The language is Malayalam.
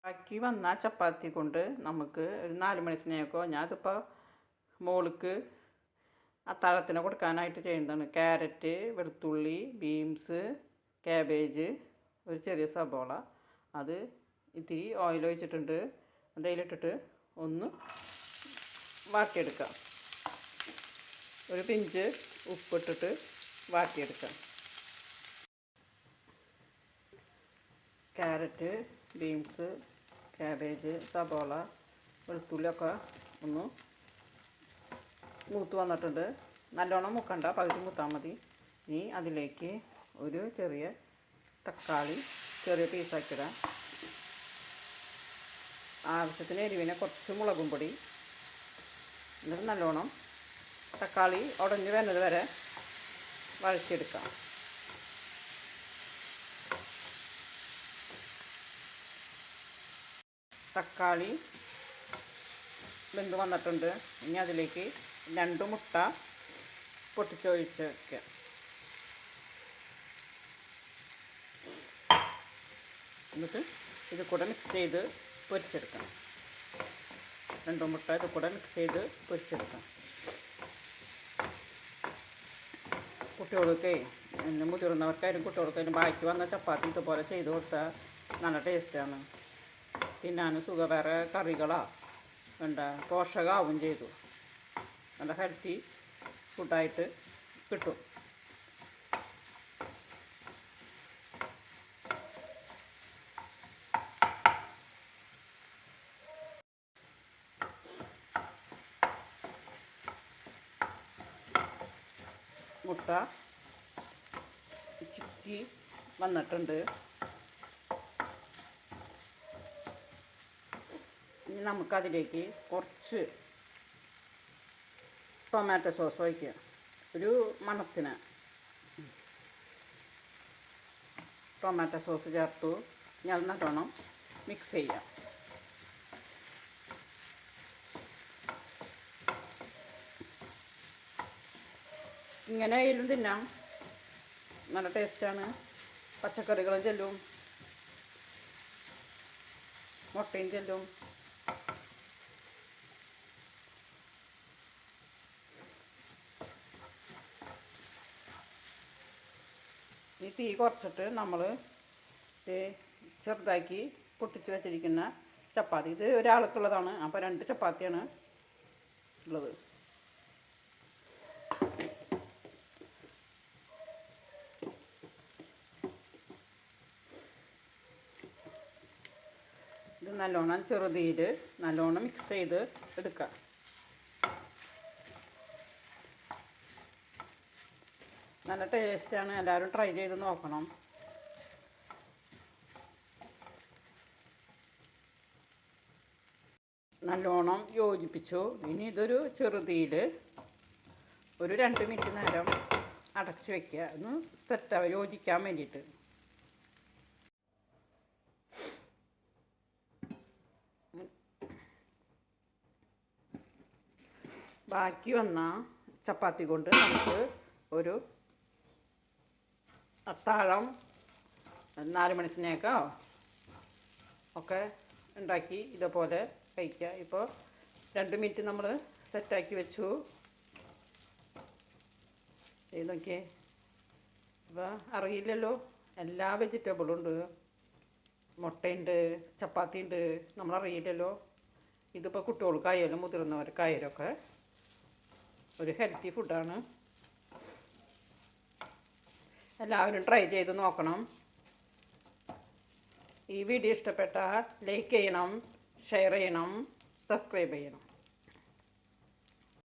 ബാക്കി വന്ന ചപ്പാത്തി കൊണ്ട് നമുക്ക് ഒരു 4 മണി സ്നേഹമൊക്കെ ഞാനിതിപ്പോൾ മോൾക്ക് അത്താഴത്തിന് കൊടുക്കാനായിട്ട് ചെയ്യുന്നതാണ്. ക്യാരറ്റ്, വെളുത്തുള്ളി, ബീൻസ്, കാബേജ്, ഒരു ചെറിയ സബോള, അത് ഇത്തിരി ഓയിൽ ഒഴിച്ചിട്ടുണ്ട്. അതിലിട്ടിട്ട് ഒന്ന് വാട്ടിയെടുക്കാം. ഒരു പിഞ്ച് ഉപ്പിട്ടിട്ട് വാട്ടിയെടുക്കാം. ക്യാരറ്റ്, ബീൻസ്, കാബേജ്, സബോള, വെളുത്തുള്ളിയൊക്കെ ഒന്ന് മൂത്ത് വന്നിട്ടുണ്ട്. നല്ലോണം മുക്കണ്ട, പകുതി മൂത്താൽ മതി. ഇനി അതിലേക്ക് ഒരു ചെറിയ തക്കാളി ചെറിയ പീസാക്കിയിടാം. ആവശ്യത്തിന് എരിവിന് കുറച്ച് മുളകും പൊടി. എന്നിട്ട് നല്ലോണം തക്കാളി ഉടഞ്ഞ് വരുന്നത് വരെ വഴറ്റിയെടുക്കാം. തക്കാളി വെന്ത് വന്നിട്ടുണ്ട്. ഇനി അതിലേക്ക് 2 മുട്ട പൊട്ടിച്ചൊഴിച്ച് വയ്ക്കുക. എന്നിട്ട് ഇത് കൂടെ മിക്സ് ചെയ്ത് പൊരിച്ചെടുക്കണം. 2 മുട്ട ഇത് കൂടെ മിക്സ് ചെയ്ത് പൊരിച്ചെടുക്കാം. കുട്ടികൾക്ക് മുതിർന്നവർക്കായാലും കുട്ടികൾക്കായാലും ബാക്കി വന്ന ചപ്പാത്തി ഇതുപോലെ ചെയ്ത് കൊടുത്താൽ നല്ല ടേസ്റ്റാണ്. തിന്നാൻ സുഖം. വേറെ കറികളോ വേണ്ട, പോഷകമാവും ചെയ്തു. നല്ല ഹെൽത്തി ഫുഡായിട്ട് കിട്ടും. മുട്ട ചിക്കി വന്നിട്ടുണ്ട്. ഇനി നമുക്കതിലേക്ക് കുറച്ച് ടൊമാറ്റോ സോസ് ഒഴിക്കുക. ഒരു മണത്തിന് ടൊമാറ്റോ സോസ് ചേർത്തു. ഇനി അത് നല്ലോണം മിക്സ് ചെയ്യാം. ഇങ്ങനെ ആയാലും തിന്നാം, നല്ല ടേസ്റ്റാണ്. പച്ചക്കറികളും ചെല്ലും, മുട്ടയും ചെല്ലും. ഈ തീ കുറച്ചിട്ട് നമ്മൾ ചെറുതാക്കി പൊട്ടിച്ച് വെച്ചിരിക്കുന്ന ചപ്പാത്തി, ഇത് ഒരാൾക്കുള്ളതാണ്, അപ്പോൾ 2 ചപ്പാത്തിയാണ് ഉള്ളത്. ഇത് നല്ലോണം ചെറുതീയിൽ നല്ലോണം മിക്സ് ചെയ്ത് എടുക്കുക. നല്ല ടേസ്റ്റാണ്. എല്ലാവരും ട്രൈ ചെയ്ത് നോക്കണം. നല്ലോണം യോജിപ്പിച്ചു. ഇനി ഇതൊരു ചെറുതീയിൽ ഒരു 2 മിനിറ്റ് നേരം അടച്ച് വയ്ക്കുക. ഒന്ന് സെറ്റാവുക, യോജിക്കാൻ വേണ്ടിയിട്ട്. ബാക്കി വന്ന ചപ്പാത്തി കൊണ്ട് നമുക്ക് ഒരു അത്താഴം 4 മണി സ്നേക്കോ ഒക്കെ ഉണ്ടാക്കി ഇതുപോലെ കഴിക്കുക. ഇപ്പോൾ 2 മിനിറ്റ് നമ്മൾ സെറ്റാക്കി വെച്ചു. ചെയ്ത് നോക്കിയേ. അപ്പോൾ അറിയില്ലല്ലോ, എല്ലാ വെജിറ്റബിളും ഉണ്ട്. മുട്ടയുണ്ട്, ചപ്പാത്തി ഉണ്ട്, നമ്മളറിയില്ലല്ലോ. ഇതിപ്പോൾ കുട്ടികൾക്കായാലും മുതിർന്നവർക്കായാലും ഒക്കെ ഒരു ഹെൽത്തി ഫുഡാണ്. എല്ലാവരും ട്രൈ ചെയ്ത് നോക്കണം. ഈ വീഡിയോ ഇഷ്ടപ്പെട്ടാൽ ലൈക്ക് ചെയ്യണം, ഷെയർ ചെയ്യണം, സബ്സ്ക്രൈബ് ചെയ്യണം.